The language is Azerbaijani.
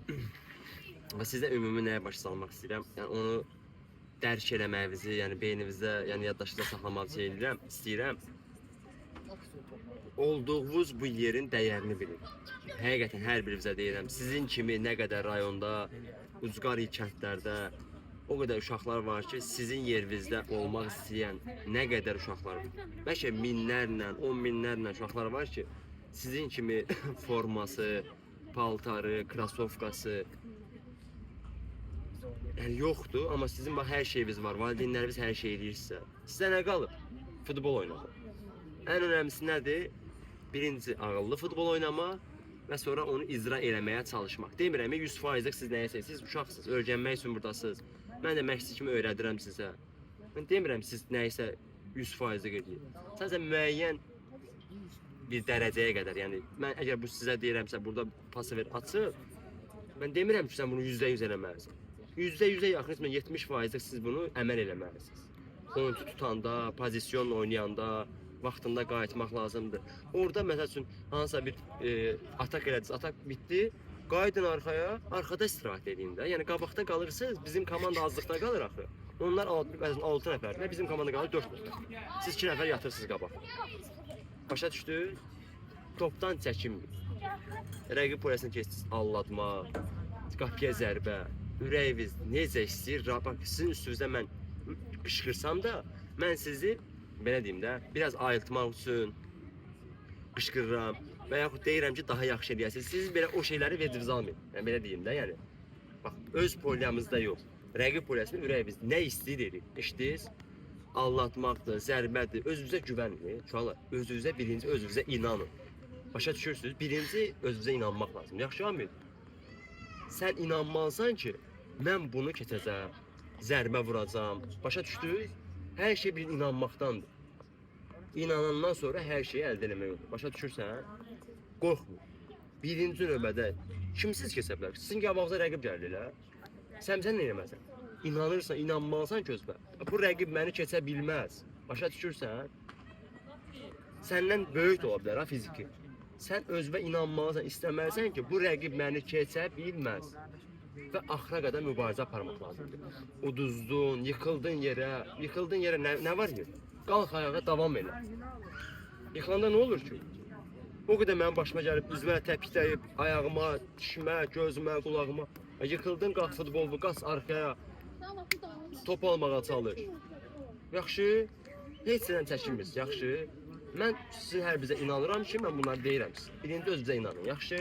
Sizə ümumi nəyə baş salmaq istəyirəm? Yəni onu dərk eləməyinizi, yəni beyninizdə, yəni yaddaşda saxlamaq istəyirəm. Olduğunuz bu yerin dəyərini bilin. Həqiqətən hər birinizə deyirəm, sizin kimi nə qədər rayonda, ucqar kəndlərdə o qədər uşaqlar var ki, sizin yerinizdə olmaq istəyən nə qədər uşaqlar var. Bəlkə minlərlə, 10 minlərlə uşaqlar var ki, sizin kimi forması, paltarı, krasovkası yəni yoxdur, amma sizin bax hər şeyiniz var, valideynləriniz hər şey eləyirsə, sizə nə qalıb? Futbol oynamaq. Ən önəmlisi nədir? Birinci ağıllı futbol oynamaq və sonra onu icra eləməyə çalışmaq. Demirəm 100%lik siz nəyəsə, siz uşaqsınız, öyrənmək üçün buradasınız. Mən də məşqçi kimi öyrədirəm sizə. Mən demirəm siz nəyəsə 100%lik edin. Sadəcə müəyyən bir dərəcəyə qədər, yəni mən əgər bu sizə deyirəmsə, burada pası ver, açıq. Mən demirəm ki, sən bunu %100 eləməlisən. %100-ə yaxın, 70%lik siz bunu əməl eləməlisiniz. Onu tutanda, pozisyon oynayanda, vaxtında qayıtmaq lazımdır. Orada məsəl üçün hansısa bir atak elədiniz, atak bitdi, qayıdın arxaya, arxada istirahət edin də. Yəni qabaqda qalırsınız, bizim komanda azlıqda qalır axı. Onlar 6 nəfərdir, bizim komanda qalır 4 nəfər. Siz 2 nəfər yatırsınız qabağa. Başa düşdünüz? Topdan çəkinməyin. Rəqib polisini keçdiniz, allatma, qapıya zərbə, ürəyiniz necə istəyir, bax sizin üstünüzdə mən qışqırsam da, mən sizi belə deyim də, biraz ayıltmaq üçün qışqırıram və yaxud deyirəm ki, daha yaxşı eləyəsiniz. Siz belə o şeyləri vecivizə almayın. Yəni belə deyim də, yəni. Bax, öz poliyamızda yox. Rəqib poliyasını ürəyiniz nə istəyir deyirik. İşdiniz, allatmaqdır, zərbədir, özünüzə güvənin. Uşaqlar, özünüzə birinci özünüzə inanın. Başa düşürsünüz? Birinci özünüzə inanmaq lazım. Yaxşı Amid? Sən inanmalısan ki, mən bunu keçəcəm, zərbə vuracam. Başa düşdünüz? Hər şey bir inanmaqdandır. İnanandan sonra hər şeyi əldə etmək olur. Başa düşürsən? Qorxmayın. Birinci növbədə kimsiz keçə bilər? Sizin qabağınıza rəqib gəlirlər. Sən nə eləməsən? İnanırsan, inanmalısan ki özbə. Bu rəqib məni keçə bilməz. Başa düşürsən? Səndən böyük də ola bilər ha fiziki. Sən özbə inanmalısan, istəməlisən ki, bu rəqib məni keçə bilməz. Və axıra qədər mübarizə aparmaq lazımdır. Uduzdun, yıxıldın yerə nə var ki? Qalx ayağa, davam elə. Yıxılanda nə olur ki? O qədər mənim başıma gəlib, üzvə təpikləyib, ayağıma, dişimə, gözümə, qulağıma. Yıxıldın, qalx futbolu, qas arxaya, top almağa çalış. Yaxşı, heç nədən çəkinmirsiniz, yaxşı. Mən sizin hər bizə inanıram ki, mən bunları deyirəm sizə. Birinci özünüzə inanın, yaxşı.